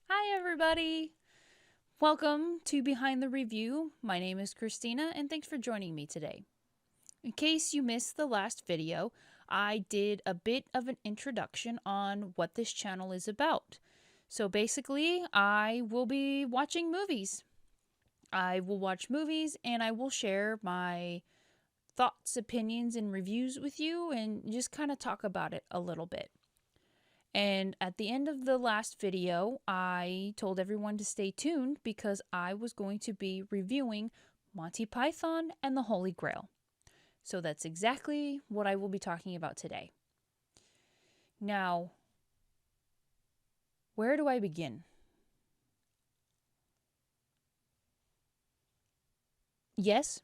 Hi, everybody. Welcome to Behind the Review. My name is Christina, and thanks for joining me today. In case you missed the last video, I did a bit of an introduction on what this channel is about. So basically, I will be watching movies. I will watch movies and I will share my thoughts, opinions, and reviews with you and just kind of talk about it a little bit. And at the end of the last video, I told everyone to stay tuned because I was going to be reviewing Monty Python and the Holy Grail. So that's exactly what I will be talking about today. Now, where do I begin? Yes,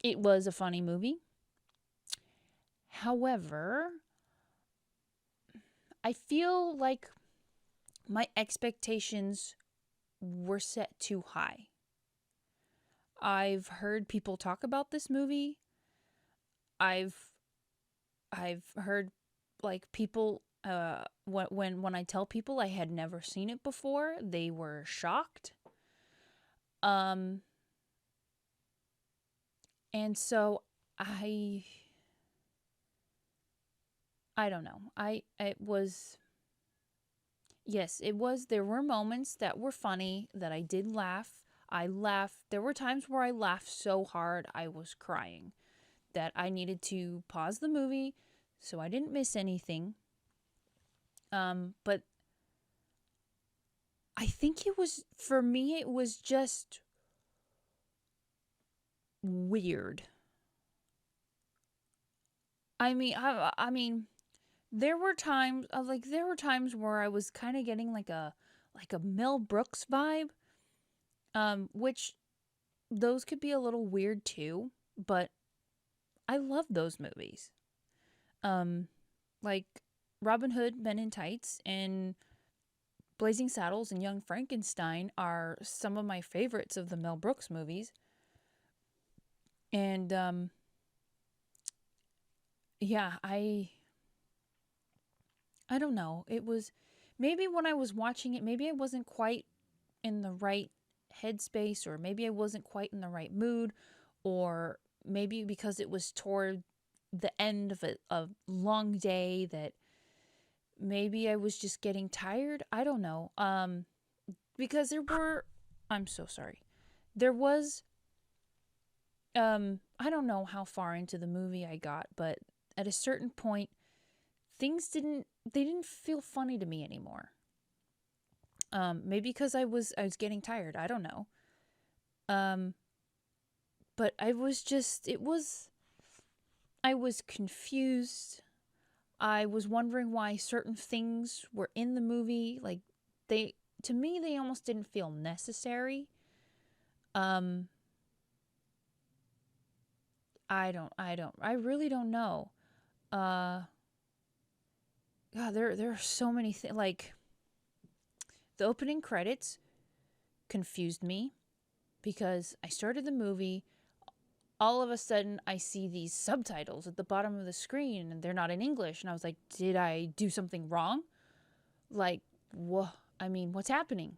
it was a funny movie. However, I feel like my expectations were set too high. I've heard people talk about this movie. I've I've heard like people when I tell people I had never seen it before, they were shocked. Um and so I I don't know. I it was yes, it was there were moments that were funny that I did laugh. I laughed. There were times where I laughed so hard I was crying that I needed to pause the movie so I didn't miss anything. But I think it was, for me, it was just weird. I mean, there were times where I was kind of getting like a Mel Brooks vibe, which those could be a little weird too, but I love those movies. Um, like Robin Hood, Men in Tights, and Blazing Saddles and Young Frankenstein are some of my favorites of the Mel Brooks movies. And yeah, I don't know. It was maybe when I was watching it, maybe I wasn't quite in the right headspace, or maybe I wasn't quite in the right mood, or maybe because it was toward the end of a long day that maybe I was just getting tired. I don't know. Because I'm so sorry. There was I don't know how far into the movie I got, but at a certain point things didn't feel funny to me anymore. Maybe because I was getting tired. I don't know. Um, but I was confused. I was wondering why certain things were in the movie. Like they to me they almost didn't feel necessary. Um, I really don't know. Uh, God, there are so many things. Like the opening credits confused me because I started the movie. All of a sudden, I see these subtitles at the bottom of the screen and they're not in English. And I was like, did I do something wrong? Like, what? I mean, what's happening?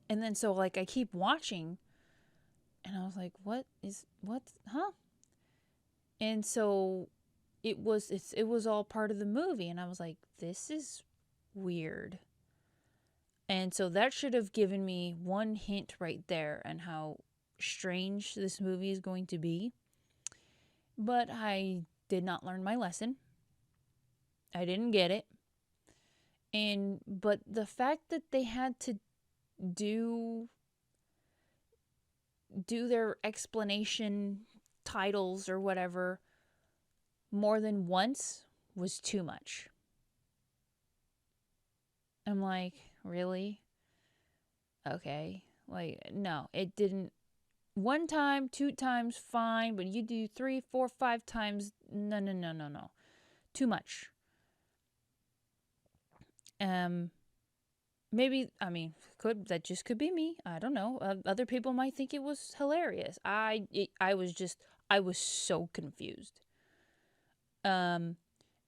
And then so, like, I keep watching and I was like, what? Huh? And so it was all part of the movie. And I was like, this is weird. And so that should have given me one hint right there on how strange this movie is going to be. But I did not learn my lesson. I didn't get it. And but the fact that they had to do do their explanation titles or whatever more than once was too much. I'm like, really? Okay. Like, no, it didn't. One time, two times, fine, but you do three, four, five times. No, no, no, no, no. Too much. Um, maybe, I mean, could be me. I don't know. Other people might think it was hilarious. I was so confused. Um,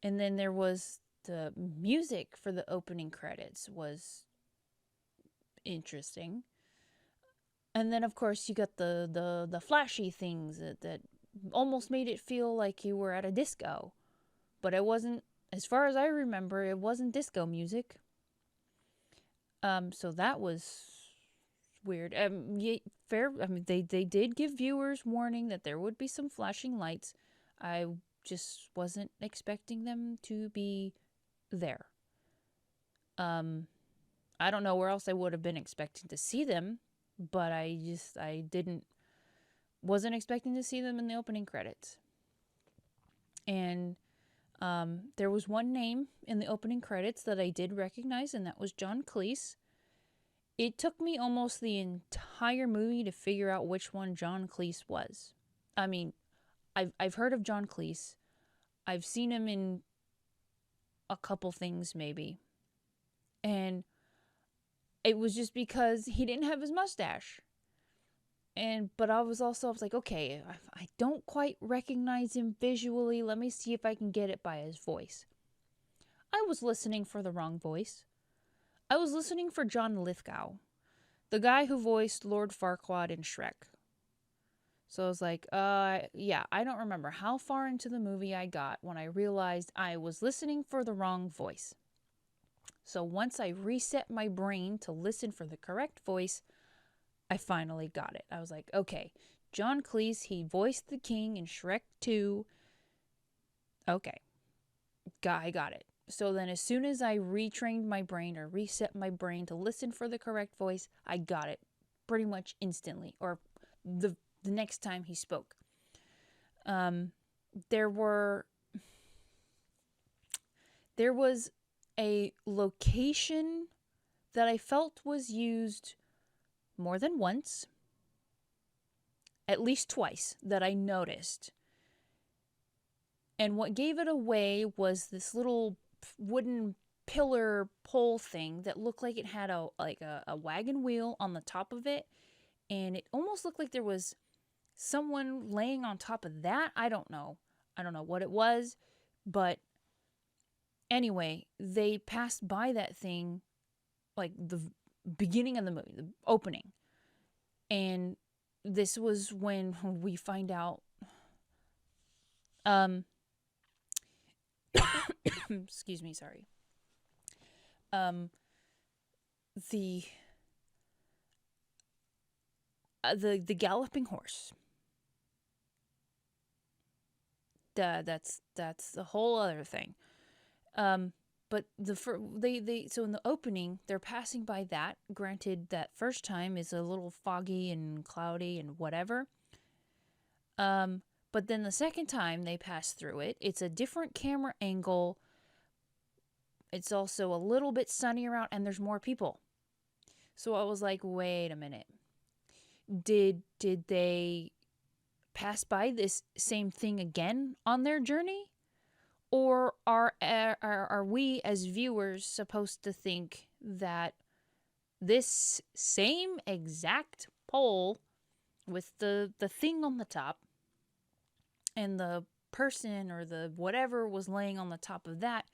and then there was the music for the opening credits was interesting. And then of course you got the flashy things that almost made it feel like you were at a disco. But it wasn't, as far as I remember, it wasn't disco music. So that was weird. Yeah, fair. I mean, they did give viewers warning that there would be some flashing lights. I just wasn't expecting them to be there. I don't know where else I would have been expecting to see them, but I wasn't expecting to see them in the opening credits. And there was one name in the opening credits that I did recognize, and that was John Cleese. It took me almost the entire movie to figure out which one John Cleese was. I mean, I've heard of John Cleese. I've seen him in a couple things maybe. And it was just because he didn't have his mustache. But I was like, okay, I don't quite recognize him visually. Let me see if I can get it by his voice. I was listening for the wrong voice. I was listening for John Lithgow, the guy who voiced Lord Farquaad in Shrek. So I was like, yeah, I don't remember how far into the movie I got when I realized I was listening for the wrong voice. So once I reset my brain to listen for the correct voice, I finally got it. I was like, okay, John Cleese, he voiced the king in Shrek 2. Okay, I got it. So then as soon as I retrained my brain or reset my brain to listen for the correct voice, I got it pretty much instantly, or the next time he spoke. There was a location that I felt was used more than once, at least twice, that I noticed. And what gave it away was this little wooden pillar pole thing that looked like it had a wagon wheel on the top of it, and it almost looked like there was someone laying on top of that. I don't know what it was, but anyway, they passed by that thing like the beginning of the movie, the opening. And this was when we find out excuse me, sorry. The galloping horse. That's the whole other thing. But so in the opening they're passing by that. Granted, that first time is a little foggy and cloudy and whatever. But then the second time they pass through it, it's a different camera angle. It's also a little bit sunnier out, and there's more people. So I was like, wait a minute. Did they pass by this same thing again on their journey? Or are we as viewers supposed to think that this same exact pole with the thing on the top and the person or the whatever was laying on the top of that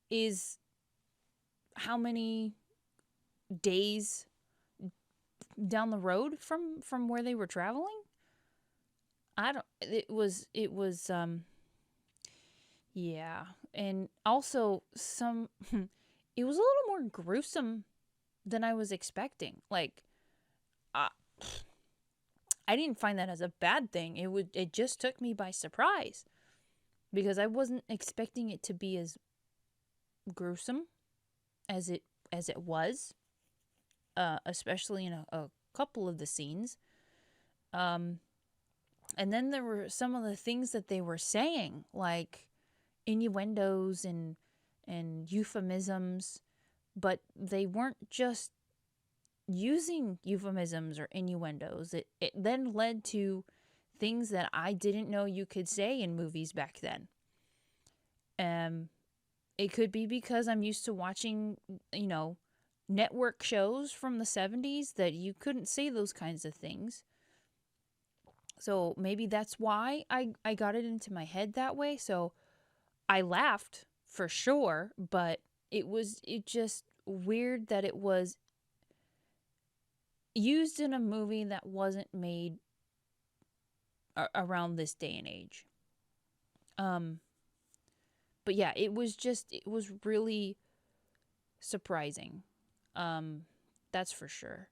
is how many days down the road from where they were traveling? Yeah. And also it was a little more gruesome than I was expecting. Like, I didn't find that as a bad thing. It just took me by surprise because I wasn't expecting it to be as gruesome as it was, especially in a couple of the scenes. And then there were some of the things that they were saying, like innuendos and euphemisms, but they weren't just using euphemisms or innuendos. It then led to things that I didn't know you could say in movies back then. It could be because I'm used to watching, network shows from the 70s that you couldn't say those kinds of things. So maybe that's why I got it into my head that way. So I laughed for sure, but it just weird that it was used in a movie that wasn't made around this day and age. Um, but yeah, it was really surprising. Um, that's for sure.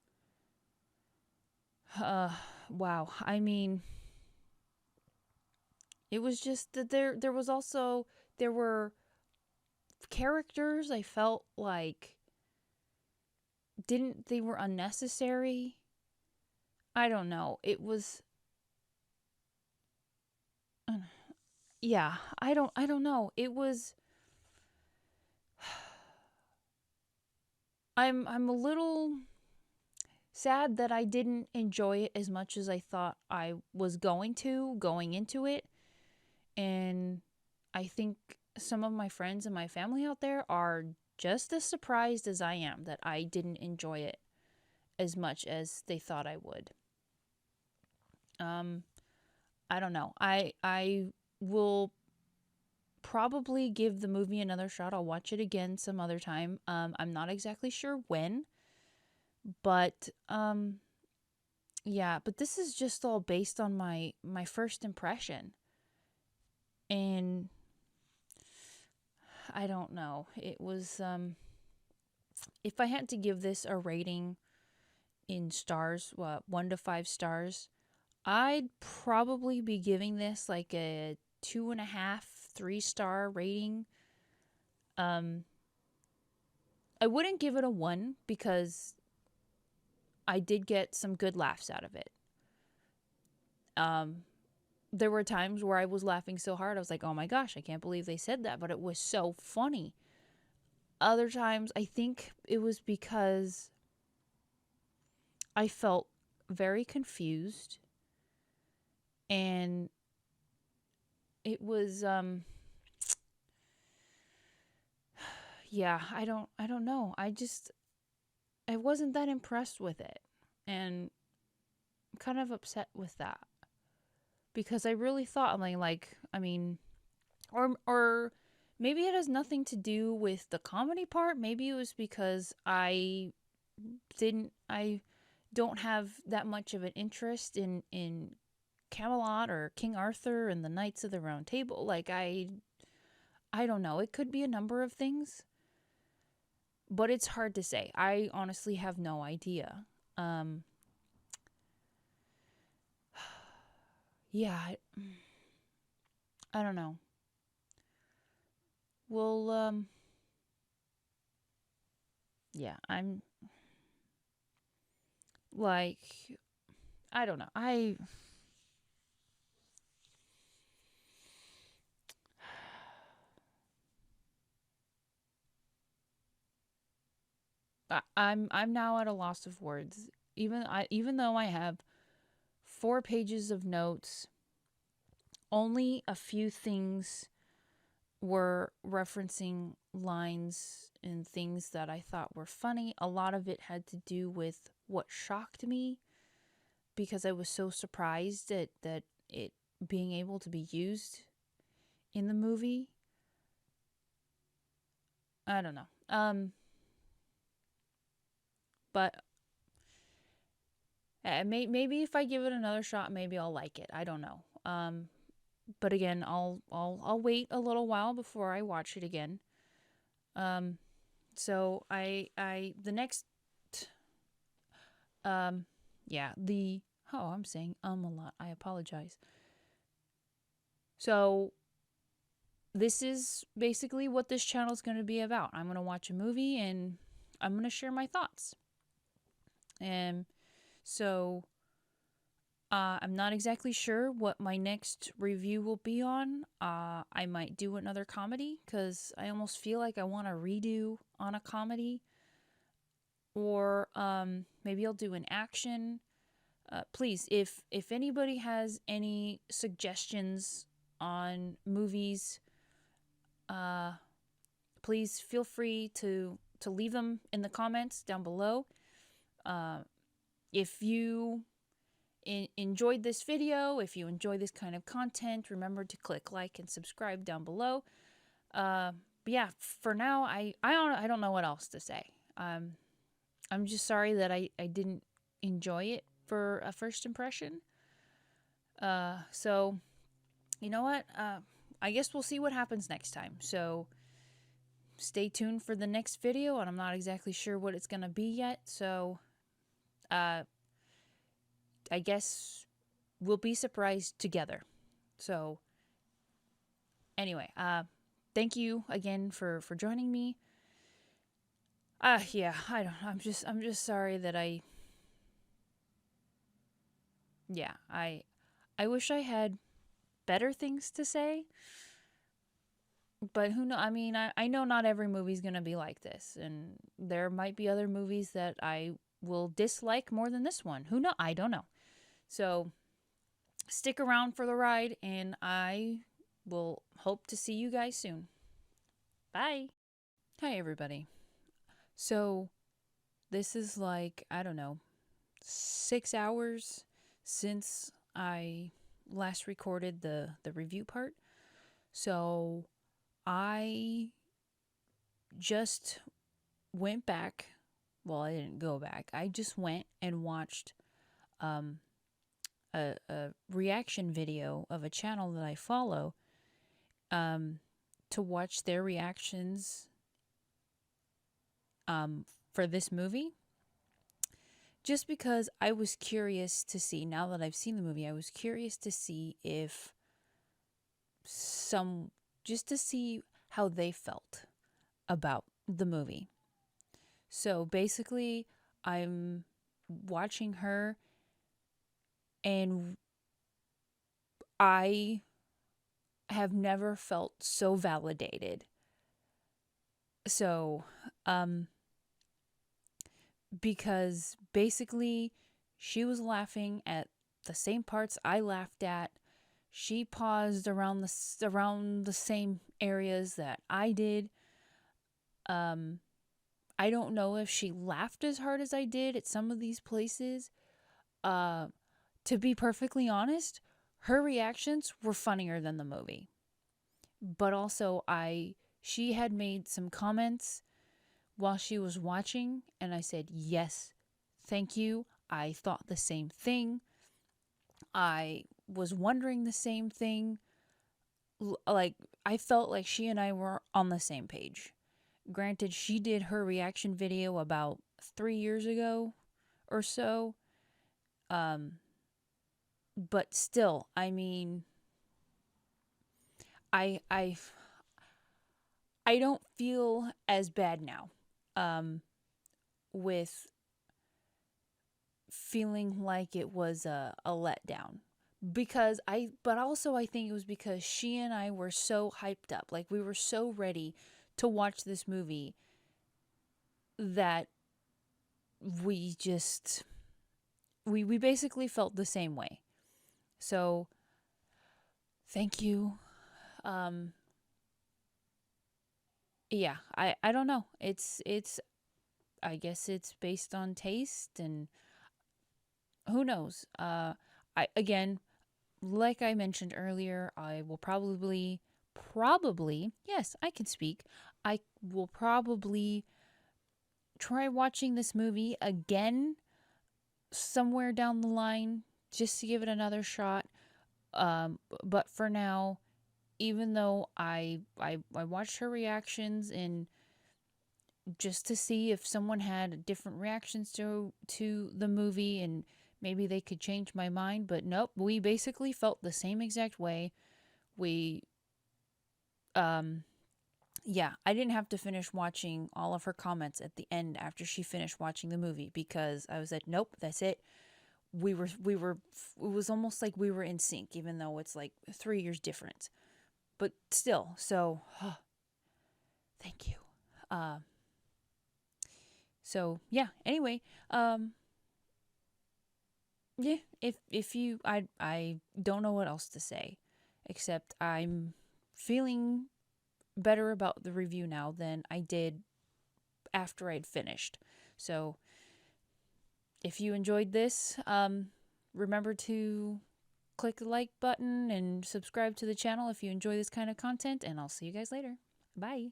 Uh, wow. I mean, it was just that there was also there were characters I felt like didn't they were unnecessary. I don't know. It was yeah, I don't know. It was I'm a little sad that I didn't enjoy it as much as I thought I was going to going into it. And I think some of my friends and my family out there are just as surprised as I am that I didn't enjoy it as much as they thought I would. Um I don't know. I will probably give the movie another shot. I'll watch it again some other time. I'm not exactly sure when, but yeah, but this is just all based on my first impression. And I don't know. It was if I had to give this a rating in stars, 1 to 5 stars, I'd probably be giving this like a 2.5, 3 star rating. Um, I wouldn't give it a 1 because I did get some good laughs out of it. Um, there were times where I was laughing so hard, I was like, oh my gosh, I can't believe they said that, but it was so funny. Other times, I think it was because I felt very confused and it was, yeah, I don't know. I wasn't that impressed with it. And I'm kind of upset with that because I really thought, I mean, or maybe it has nothing to do with the comedy part. Maybe it was because I don't have that much of an interest in Camelot or King Arthur and the Knights of the Round Table. I don't know. It could be a number of things, but it's hard to say. I honestly have no idea. Um yeah, I don't know. Well, yeah, I'm like I don't know. I'm now at a loss of words. Even though I have 4 pages of notes, only a few things were referencing lines and things that I thought were funny. A lot of it had to do with what shocked me because I was so surprised at that it being able to be used in the movie. I don't know. But maybe if I give it another shot, maybe I'll like it. I don't know. But again, I'll wait a little while before I watch it again. Um, so I the next yeah the oh I'm saying a lot. I apologize. So this is basically what this channel is going to be about. I'm going to watch a movie and I'm going to share my thoughts. And so I'm not exactly sure what my next review will be on. I might do another comedy because I almost feel like I want to redo on a comedy. Or maybe I'll do an action. Please, if anybody has any suggestions on movies, please feel free to leave them in the comments down below. If you enjoyed this video, if you enjoy this kind of content, remember to click like and subscribe down below. But yeah, for now, I don't know what else to say. I'm just sorry that I didn't enjoy it for a first impression. So you know what? I guess we'll see what happens next time. So stay tuned for the next video, and I'm not exactly sure what it's gonna be yet. So I guess we'll be surprised together. So anyway, thank you again for joining me. Yeah, I'm just sorry that I wish I had better things to say, but who know? I mean, I know not every movie's gonna be like this, and there might be other movies that I will dislike more than this one. Who know? I don't know. So stick around for the ride, and I will hope to see you guys soon. Bye. Hi, everybody. So this is like, I don't know, 6 hours since I last recorded the review part. So I just went back. Well, I didn't go back. I just went and watched a reaction video of a channel that I follow to watch their reactions for this movie. Just because I was curious to see, now that I've seen the movie, I was curious to see if just to see how they felt about the movie. So basically, I'm watching her, and I have never felt so validated. So, because basically she was laughing at the same parts I laughed at. She paused around the same areas that I did. I don't know if she laughed as hard as I did at some of these places. To be perfectly honest, her reactions were funnier than the movie. But also she had made some comments while she was watching, and I said, yes, thank you. I thought the same thing. I was wondering the same thing. Like, I felt like she and I were on the same page. Granted, she did her reaction video about 3 years ago or so. But still, I mean, I don't feel as bad now. With feeling like it was a letdown. But also I think it was because she and I were so hyped up. Like, we were so ready to watch this movie that we basically felt the same way. So thank you. Yeah, I don't know. It's I guess it's based on taste, and who knows. Again, like I mentioned earlier, I will probably, yes, I can speak. I will probably try watching this movie again somewhere down the line just to give it another shot. But for now, even though I watched her reactions, and just to see if someone had different reactions to the movie, and maybe they could change my mind, but nope, we basically felt the same exact way. We yeah, I didn't have to finish watching all of her comments at the end after she finished watching the movie, because I was like, nope, that's it. We were it was almost like we were in sync, even though it's like 3 years difference. But still, so thank you. So yeah, anyway, yeah, if you I don't know what else to say, except I'm feeling better about the review now than I did after I'd finished. So if you enjoyed this, remember to click the like button and subscribe to the channel if you enjoy this kind of content, and I'll see you guys later. Bye.